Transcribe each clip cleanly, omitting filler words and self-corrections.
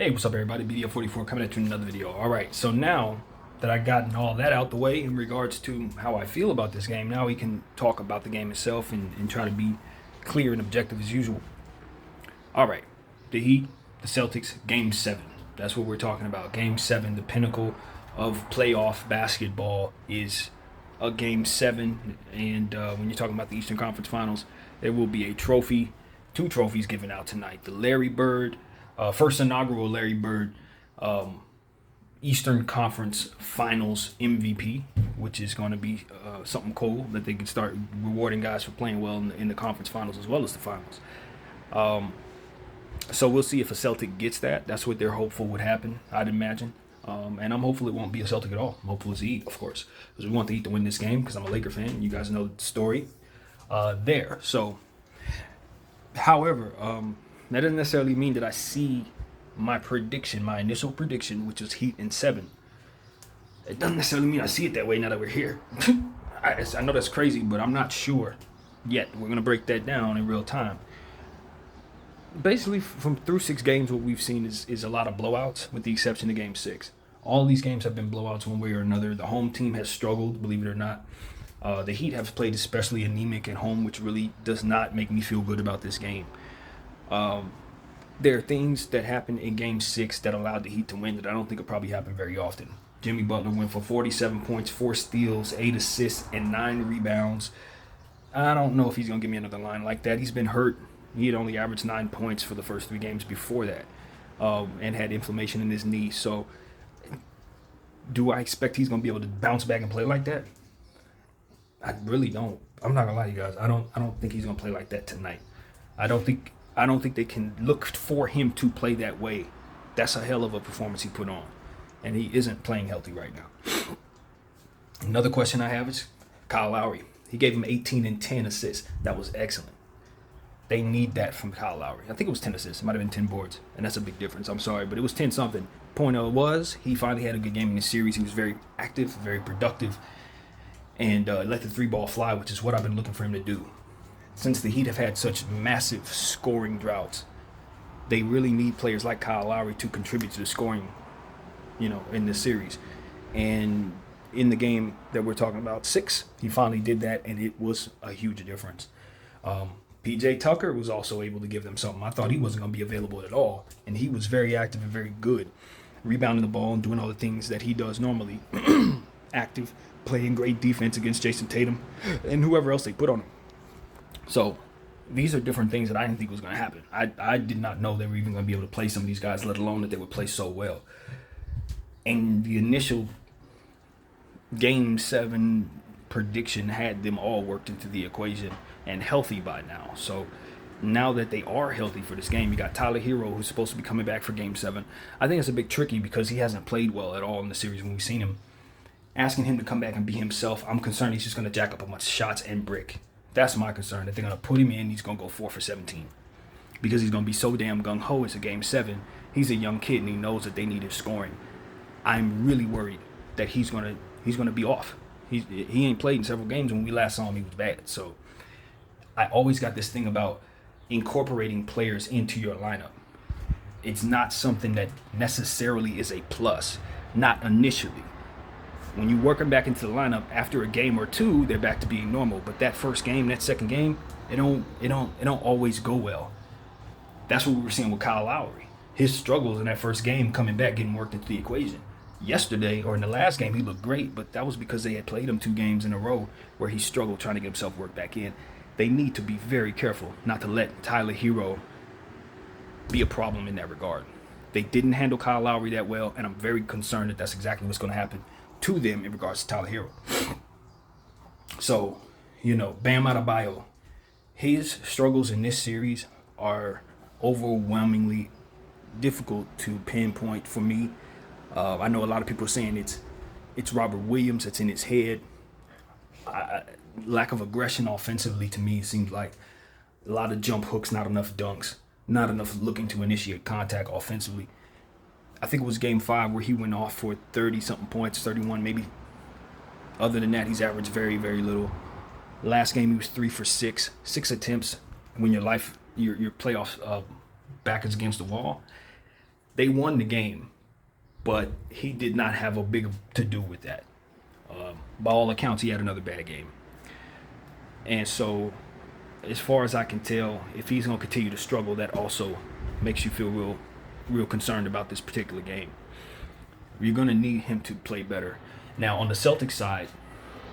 Hey, what's up, everybody? BDO44 coming at you in another video. All right, so now that I gotten all that out the way in regards to how I feel about this game, now we can talk about the game itself and try to be clear and objective as usual. All right, the Heat, the Celtics, Game 7. That's what we're talking about. Game 7, the pinnacle of playoff basketball is a Game 7. And when you're talking about the Eastern Conference Finals, there will be a trophy, two trophies given out tonight. The Larry Bird first inaugural Larry Bird Eastern Conference Finals MVP, which is going to be something cool that they can start rewarding guys for playing well in the conference finals as well as the finals. So we'll see if a Celtic gets that. That's what they're hopeful would happen, I'd imagine. And I'm hopeful it won't be a Celtic at all. I'm hopeful it's the Heat, of course, because we want the Heat to win this game because I'm a Laker fan. You guys know the story there. So, however, that doesn't necessarily mean that I see my prediction, my initial prediction, which was Heat in 7. It doesn't necessarily mean I see it that way now that we're here. I know that's crazy, but I'm not sure yet. We're going to break that down in real time. Basically, from through 6 games, what we've seen is a lot of blowouts, with the exception of Game 6. All these games have been blowouts one way or another. The home team has struggled, believe it or not. The Heat have played especially anemic at home, which really does not make me feel good about this game. There are things that happened in Game 6 that allowed the Heat to win that I don't think will probably happen very often. Jimmy Butler went for 47 points, 4 steals, 8 assists, and 9 rebounds. I don't know if he's going to give me another line like that. He's been hurt. He had only averaged 9 points for the first 3 games before that and had inflammation in his knee. So do I expect he's going to be able to bounce back and play like that? I really don't. I'm not going to lie to you guys. I don't think he's going to play like that tonight. I don't think they can look for him to play that way. That's a hell of a performance he put on. And he isn't playing healthy right now. Another question I have is Kyle Lowry. He gave him 18 and 10 assists. That was excellent. They need that from Kyle Lowry. I think it was 10 assists. It might have been 10 boards. And that's a big difference. I'm sorry, but it was 10 something. Point was, he finally had a good game in the series. He was very active, very productive, and let the 3-ball fly, which is what I've been looking for him to do. Since the Heat have had such massive scoring droughts, they really need players like Kyle Lowry to contribute to the scoring, in this series. And in the game that we're talking about, 6, he finally did that, and it was a huge difference. PJ Tucker was also able to give them something. I thought he wasn't going to be available at all, and he was very active and very good, rebounding the ball and doing all the things that he does normally. Active, playing great defense against Jason Tatum and whoever else they put on him. So these are different things that I didn't think was going to happen. I did not know they were even going to be able to play some of these guys, let alone that they would play so well. And the initial Game 7 prediction had them all worked into the equation and healthy by now. So now that they are healthy for this game, you got Tyler Hero, who's supposed to be coming back for Game 7. I think it's a bit tricky because he hasn't played well at all in the series when we've seen him. Asking him to come back and be himself, I'm concerned he's just going to jack up a bunch of shots and brick. That's my concern. That they're going to put him in, he's going to go 4 for 17. Because he's going to be so damn gung-ho. It's a Game 7. He's a young kid, and he knows that they need his scoring. I'm really worried that he's going to be off. He ain't played in several games. When we last saw him, he was bad. So I always got this thing about incorporating players into your lineup. It's not something that necessarily is a plus, not initially. When you work them back into the lineup after a game or 2, they're back to being normal. But that first game, that second game, it don't always go well. That's what we were seeing with Kyle Lowry. His struggles in that first game coming back, getting worked into the equation. Yesterday, or in the last game, he looked great, but that was because they had played him 2 games in a row where he struggled trying to get himself worked back in. They need to be very careful not to let Tyler Hero be a problem in that regard. They didn't handle Kyle Lowry that well, and I'm very concerned that that's exactly what's going to happen to them in regards to Tyler Hero. So, Bam Adebayo, his struggles in this series are overwhelmingly difficult to pinpoint for me. I know a lot of people are saying it's Robert Williams that's in his head. Lack of aggression offensively to me seems like a lot of jump hooks, not enough dunks, not enough looking to initiate contact offensively. I think it was Game 5 where he went off for 30-something points, 31 maybe. Other than that, he's averaged very, very little. Last game, he was 3 for 6. 6 attempts when your playoff back is against the wall. They won the game, but he did not have a big to do with that. By all accounts, he had another bad game. And so, as far as I can tell, if he's going to continue to struggle, that also makes you feel real concerned about this particular game. You're going to need him to play better. Now, on the Celtics side,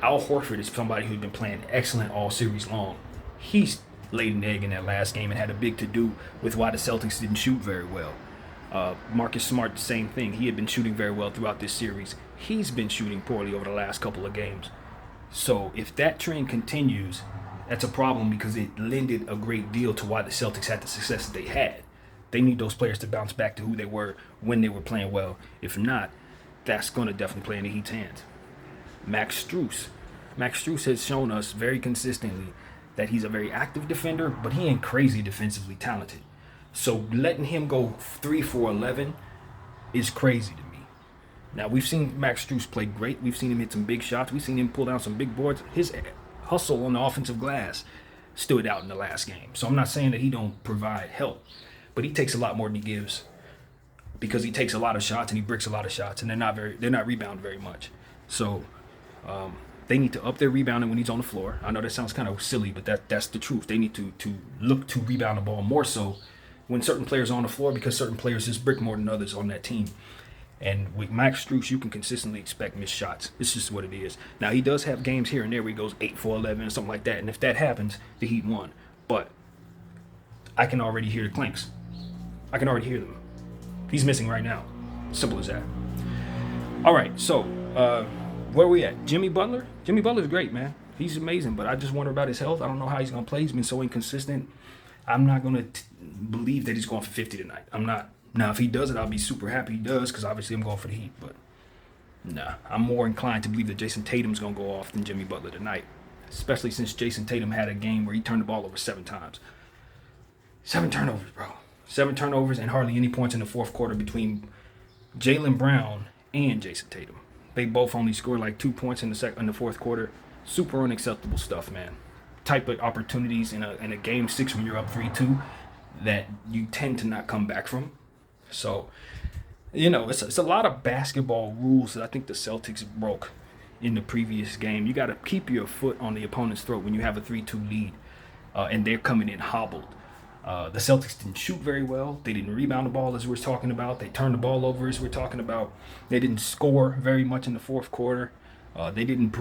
Al Horford is somebody who's been playing excellent all series long. He's laid an egg in that last game and had a big to do with why the Celtics didn't shoot very well. Marcus Smart, the same thing. He had been shooting very well throughout this series. He's been shooting poorly over the last couple of games. So if that trend continues, that's a problem because it lended a great deal to why the Celtics had the success that they had. They need those players to bounce back to who they were when they were playing well. If not, that's going to definitely play in the Heat's hands. Max Strus has shown us very consistently that he's a very active defender, but he ain't crazy defensively talented. So letting him go 3 for 11 is crazy to me. Now, we've seen Max Strus play great. We've seen him hit some big shots. We've seen him pull down some big boards. His hustle on the offensive glass stood out in the last game. So I'm not saying that he don't provide help, but he takes a lot more than he gives because he takes a lot of shots and he bricks a lot of shots, and they're not rebounding very much. So they need to up their rebounding when he's on the floor. I know that sounds kind of silly, but that's the truth. They need to look to rebound the ball more so when certain players are on the floor because certain players just brick more than others on that team. And with Max Strus, you can consistently expect missed shots. It's just what it is. Now, he does have games here and there where he goes 8 for 11 or something like that. And if that happens, the Heat won. But I can already hear the clanks. I can already hear them. He's missing right now. Simple as that. All right, so where are we at? Jimmy Butler? Jimmy Butler's great, man. He's amazing, but I just wonder about his health. I don't know how he's going to play. He's been so inconsistent. I'm not going to believe that he's going for 50 tonight. I'm not. Now, if he does it, I'll be super happy he does because obviously I'm going for the Heat. But, nah, I'm more inclined to believe that Jason Tatum's going to go off than Jimmy Butler tonight, especially since Jason Tatum had a game where he turned the ball over 7 times. 7 turnovers, bro. 7 turnovers and hardly any points in the fourth quarter between Jaylen Brown and Jason Tatum. They both only scored like 2 points in the fourth quarter. Super unacceptable stuff, man. Type of opportunities in a game 6 when you're up 3-2 that you tend to not come back from. So, it's a lot of basketball rules that I think the Celtics broke in the previous game. You got to keep your foot on the opponent's throat when you have a 3-2 lead, and they're coming in hobbled. The Celtics didn't shoot very well. They didn't rebound the ball, as we're talking about. They turned the ball over, as we're talking about. They didn't score very much in the fourth quarter. They didn't,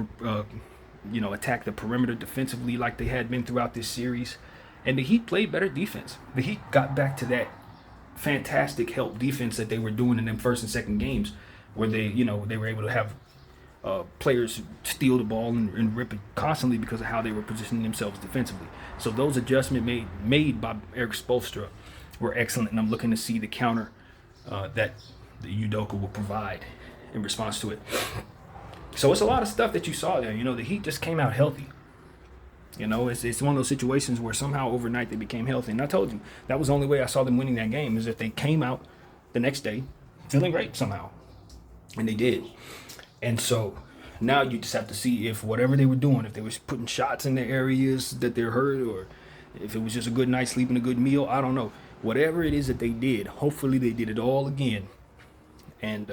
attack the perimeter defensively like they had been throughout this series. And the Heat played better defense. The Heat got back to that fantastic help defense that they were doing in them first and second games, where they were able to have players steal the ball and rip it constantly because of how they were positioning themselves defensively. So those adjustments made by Erik Spoelstra were excellent, and I'm looking to see the counter that the Udoka will provide in response to it. So it's a lot of stuff that you saw there. The Heat just came out healthy. It's one of those situations where somehow overnight they became healthy. And I told you, that was the only way I saw them winning that game, is that they came out the next day feeling great somehow. And they did. And so now you just have to see if whatever they were doing, if they were putting shots in the areas that they're hurt, or if it was just a good night's sleep and a good meal, I don't know. Whatever it is that they did, hopefully they did it all again and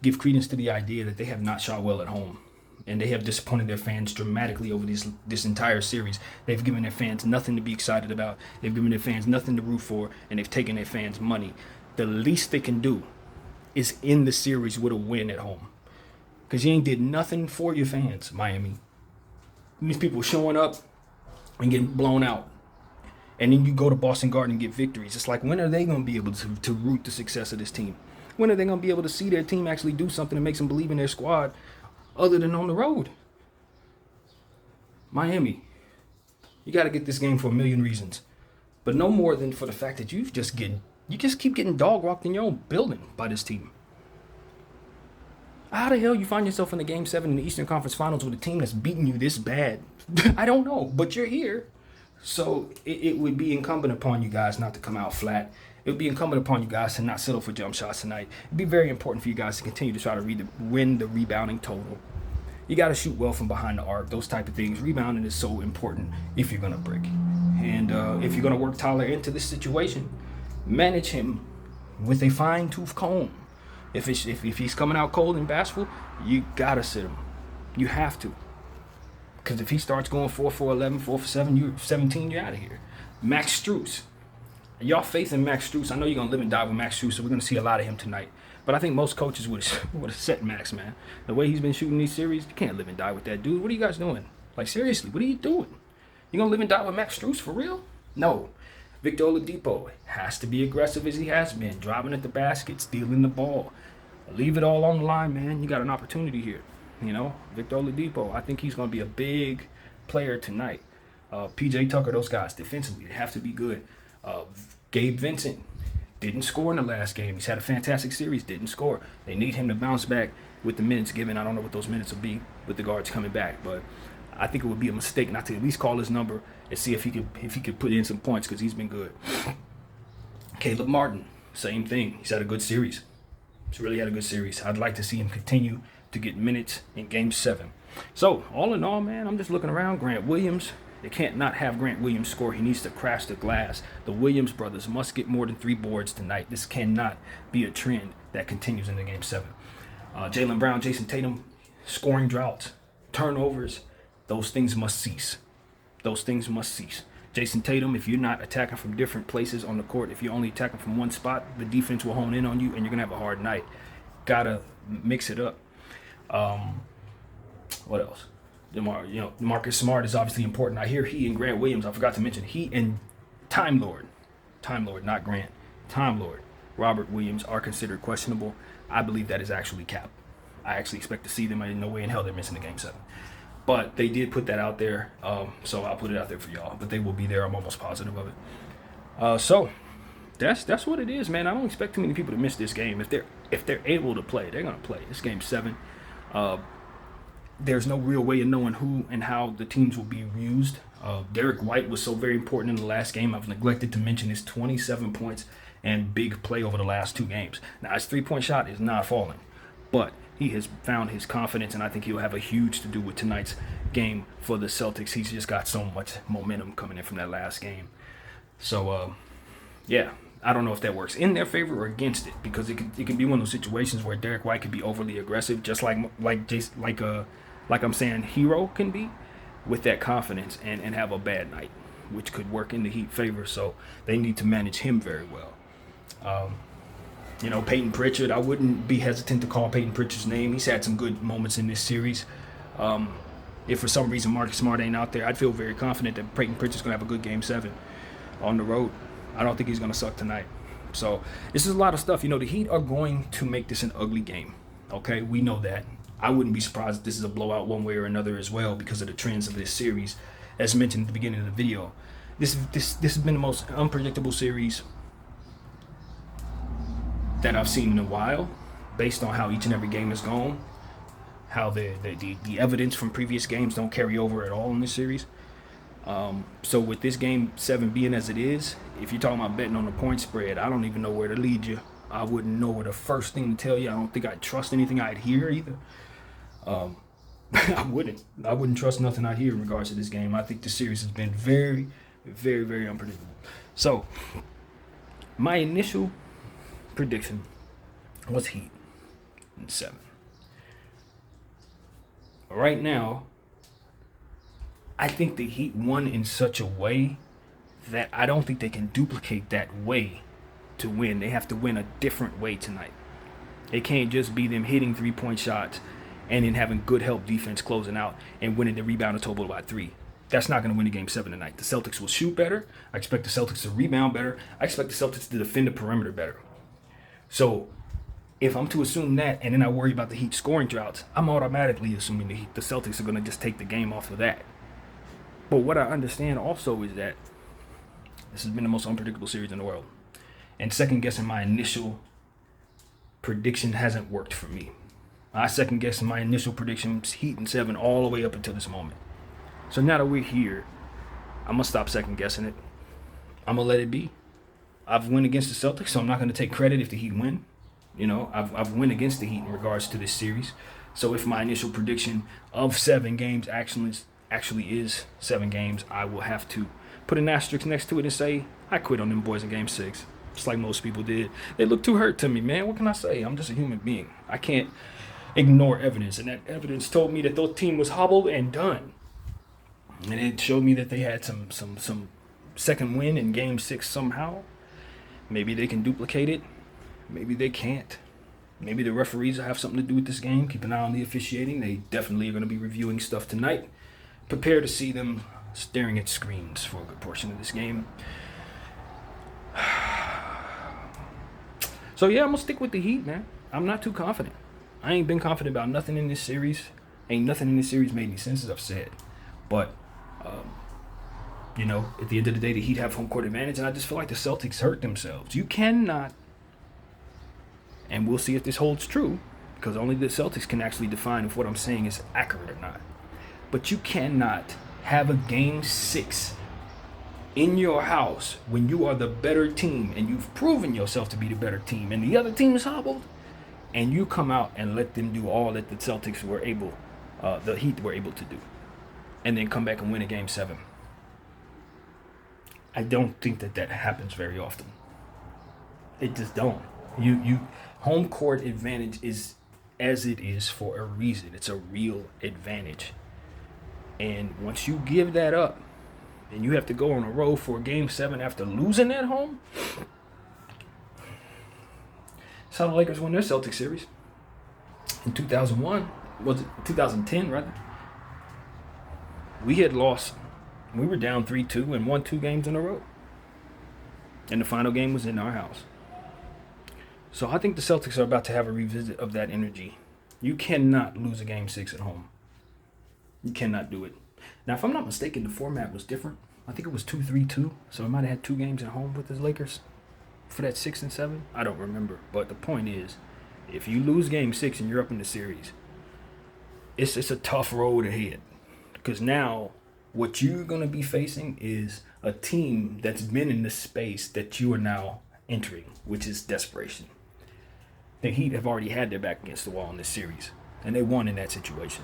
give credence to the idea that they have not shot well at home. And they have disappointed their fans dramatically over this entire series. They've given their fans nothing to be excited about. They've given their fans nothing to root for, and they've taken their fans' money. The least they can do is end the series with a win at home. Because you ain't did nothing for your fans, Miami. These people showing up and getting blown out. And then you go to Boston Garden and get victories. It's like, when are they going to be able to root the success of this team? When are they going to be able to see their team actually do something that makes them believe in their squad other than on the road? Miami, you got to get this game for a million reasons. But no more than for the fact that you just keep getting dog walked in your own building by this team. How the hell you find yourself in the Game 7 in the Eastern Conference Finals with a team that's beating you this bad? I don't know, but you're here. So it would be incumbent upon you guys not to come out flat. It would be incumbent upon you guys to not settle for jump shots tonight. It'd be very important for you guys to continue to try to win the rebounding total. You got to shoot well from behind the arc, those type of things. Rebounding is so important if you're going to brick. And if you're going to work Tyler into this situation, manage him with a fine-tooth comb. If he's coming out cold and bashful, you gotta sit him. You have to. Because if he starts going 4 for 11, 4 for 7, you're 17, you're out of here. Max Strus. Y'all faith in Max Strus. I know you're going to live and die with Max Strus, so we're going to see a lot of him tonight. But I think most coaches would have set Max, man. The way he's been shooting these series, you can't live and die with that dude. What are you guys doing? Like, seriously, what are you doing? You going to live and die with Max Strus for real? No. Victor Oladipo has to be aggressive as he has been, driving at the basket, stealing the ball. Leave it all on the line, man. You got an opportunity here. You know, Victor Oladipo, I think he's going to be a big player tonight. PJ Tucker, those guys defensively, they have to be good. Gabe Vincent didn't score in the last game. He's had a fantastic series, didn't score. They need him to bounce back with the minutes given. I don't know what those minutes will be with the guards coming back, but I think it would be a mistake not to at least call his number and see if he could put in some points because he's been good. Caleb Martin, same thing. He's had a good series. He's really had a good series. I'd like to see him continue to get minutes in Game 7. So, all in all, man, I'm just looking around. Grant Williams, they can't not have Grant Williams score. He needs to crash the glass. The Williams brothers must get more than 3 boards tonight. This cannot be a trend that continues into Game 7. Jaylen Brown, Jason Tatum, scoring droughts, turnovers, those things must cease. Those things must cease. Jason Tatum, if you're not attacking from different places on the court, if you're only attacking from one spot, the defense will hone in on you and you're going to have a hard night. Gotta mix it up. What else? Marcus Smart is obviously important. I hear he and Grant Williams, I forgot to mention, he and Time Lord, not Grant, Time Lord, Robert Williams are considered questionable. I believe that is actually cap. I actually expect to see them. No way in hell they're missing the Game 7. But they did put that out there, so I'll put it out there for y'all. But they will be there. I'm almost positive of it. So that's what it is, man. I don't expect too many people to miss this game. If they're able to play, they're gonna play. It's Game 7. There's no real way of knowing who and how the teams will be used. Derek White was so very important in the last game. I've neglected to mention his 27 points and big play over the last 2 games. Now, his 3-point shot is not falling, but he has found his confidence, and I think he'll have a huge to do with tonight's game for the Celtics. He's just got so much momentum coming in from that last game. So, yeah, I don't know if that works in their favor or against it, because it can be one of those situations where Derek White could be overly aggressive, just like I'm saying Hero can be, with that confidence and have a bad night, which could work in the Heat favor. So they need to manage him very well. Peyton Pritchard, I wouldn't be hesitant to call Peyton Pritchard's name. He's had some good moments in this series. If for some reason Marcus Smart ain't out there, I'd feel very confident that Peyton Pritchard's going to have a good Game 7 on the road. I don't think he's going to suck tonight. So this is a lot of stuff. The Heat are going to make this an ugly game. Okay, we know that. I wouldn't be surprised if this is a blowout one way or another as well because of the trends of this series. As mentioned at the beginning of the video, this has been the most unpredictable series that I've seen in a while, based on how each and every game has gone, how the evidence from previous games don't carry over at all in this series. So with this Game 7 being as it is, if you're talking about betting on the point spread, I don't even know where to lead you. I wouldn't know what the first thing to tell you. I don't think I'd trust anything I'd hear either. I wouldn't trust nothing I hear in regards to this game. I think the series has been very, very, very unpredictable. So my initial prediction was Heat in 7. Right now, I think the Heat won in such a way that I don't think they can duplicate that way to win. They have to win a different way tonight. It can't just be them hitting 3-point shots and then having good help defense closing out and winning the rebound and total by 3. That's not going to win the Game 7 tonight. The Celtics will shoot better. I expect the Celtics to rebound better. I expect the Celtics to defend the perimeter better. So if I'm to assume that and then I worry about the Heat scoring droughts, I'm automatically assuming the Celtics are going to just take the game off of that. But what I understand also is that this has been the most unpredictable series in the world. And second guessing my initial prediction hasn't worked for me. I second guessing my initial predictions, Heat in 7, all the way up until this moment. So now that we're here, I'm going to stop second guessing it. I'm going to let it be. I've won against the Celtics, so I'm not going to take credit if the Heat win. I've won against the Heat in regards to this series. So if my initial prediction of 7 games actually is 7 games, I will have to put an asterisk next to it and say, I quit on them boys in Game 6. just like most people did. They look too hurt to me, man. What can I say? I'm just a human being. I can't ignore evidence, and that evidence told me that the team was hobbled and done. And it showed me that they had some second win in Game 6 somehow. Maybe they can duplicate it. Maybe they can't. Maybe the referees will have something to do with this game. Keep an eye on the officiating. They definitely are going to be reviewing stuff tonight. Prepare to see them staring at screens for a good portion of this game. So yeah, I'm going to stick with the Heat, man. I'm not too confident. I ain't been confident about nothing in this series. Ain't nothing in this series made any sense, as I've said. But, at the end of the day, the Heat have home court advantage, and I just feel like the Celtics hurt themselves. You cannot, and we'll see if this holds true, because only the Celtics can actually define if what I'm saying is accurate or not. But you cannot have a Game 6 in your house when you are the better team, and you've proven yourself to be the better team, and the other team is hobbled, and you come out and let them do all that the Celtics were able, the Heat were able to do, and then come back and win a Game 7. I don't think that happens very often. It just don't. You home court advantage is as it is for a reason. It's a real advantage. And once you give that up, and you have to go on a road for a Game 7 after losing at home. That's how the Lakers won their Celtics series in 2001. Was it 2010 rather? We had lost. We were down 3-2 and won 2 games in a row. And the final game was in our house. So I think the Celtics are about to have a revisit of that energy. You cannot lose a Game 6 at home. You cannot do it. Now, if I'm not mistaken, the format was different. I think it was 2-3-2. So we might have had 2 games at home with his Lakers for that 6 and 7. I don't remember. But the point is, if you lose Game 6 and you're up in the series, it's a tough road ahead. Because now what you're going to be facing is a team that's been in the space that you are now entering, which is desperation. The Heat have already had their back against the wall in this series, and they won in that situation.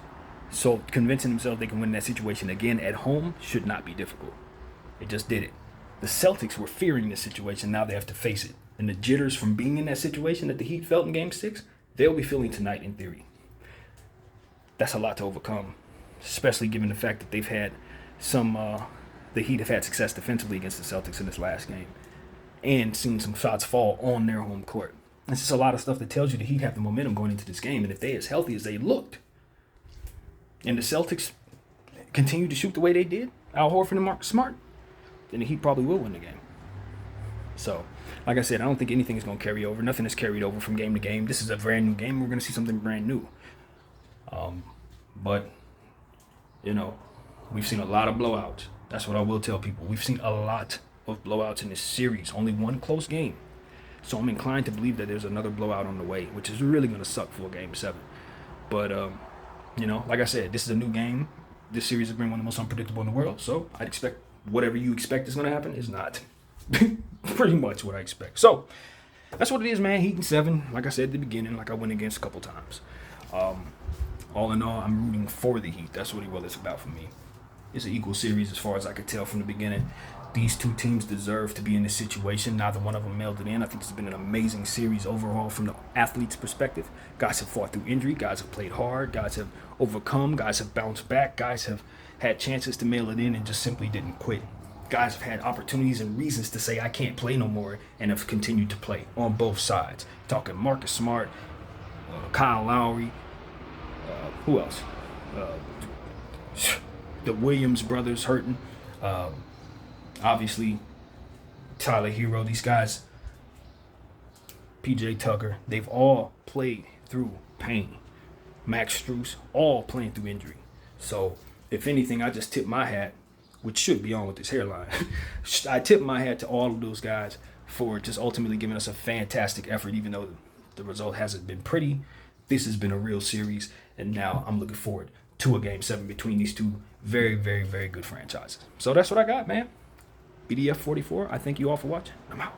So convincing themselves they can win that situation again at home should not be difficult. They just did it. The Celtics were fearing this situation. Now they have to face it. And the jitters from being in that situation that the Heat felt in Game 6, they'll be feeling tonight in theory. That's a lot to overcome, especially given the fact that they've had the Heat have had success defensively against the Celtics in this last game and seen some shots fall on their home court. This is a lot of stuff that tells you the Heat have the momentum going into this game. And if they're as healthy as they looked, and the Celtics continue to shoot the way they did, Al Horford and Marcus Smart, then the Heat probably will win the game. So, like I said, I don't think anything is going to carry over. Nothing is carried over from game to game. This is a brand new game. We're going to see something brand new. But, we've seen a lot of blowouts. That's what I will tell people. We've seen a lot of blowouts in this series. Only one close game. So I'm inclined to believe that there's another blowout on the way, which is really going to suck for a Game 7. But, like I said, this is a new game. This series has been one of the most unpredictable in the world. So I'd expect whatever you expect is going to happen is not pretty much what I expect. So that's what it is, man. Heat in 7, like I said at the beginning, like I went against a couple times. All in all, I'm rooting for the Heat. That's really what it's about for me. It's an equal series as far as I could tell from the beginning. These two teams deserve to be in this situation. Neither one of them mailed it in. I think this has been an amazing series overall from the athlete's perspective. Guys have fought through injury. Guys have played hard. Guys have overcome. Guys have bounced back. Guys have had chances to mail it in and just simply didn't quit. Guys have had opportunities and reasons to say, I can't play no more, and have continued to play on both sides. Talking Marcus Smart, Kyle Lowry, who else? The Williams brothers hurting. Obviously, Tyler Hero, these guys, PJ Tucker, they've all played through pain. Max Strus, all playing through injury. So, if anything, I just tip my hat, which should be on with this hairline. I tip my hat to all of those guys for just ultimately giving us a fantastic effort, even though the result hasn't been pretty. This has been a real series, and now I'm looking forward to a Game 7 between these two very, very, very good franchises. So that's what I got, man. BDF 44, I thank you all for watching. I'm out.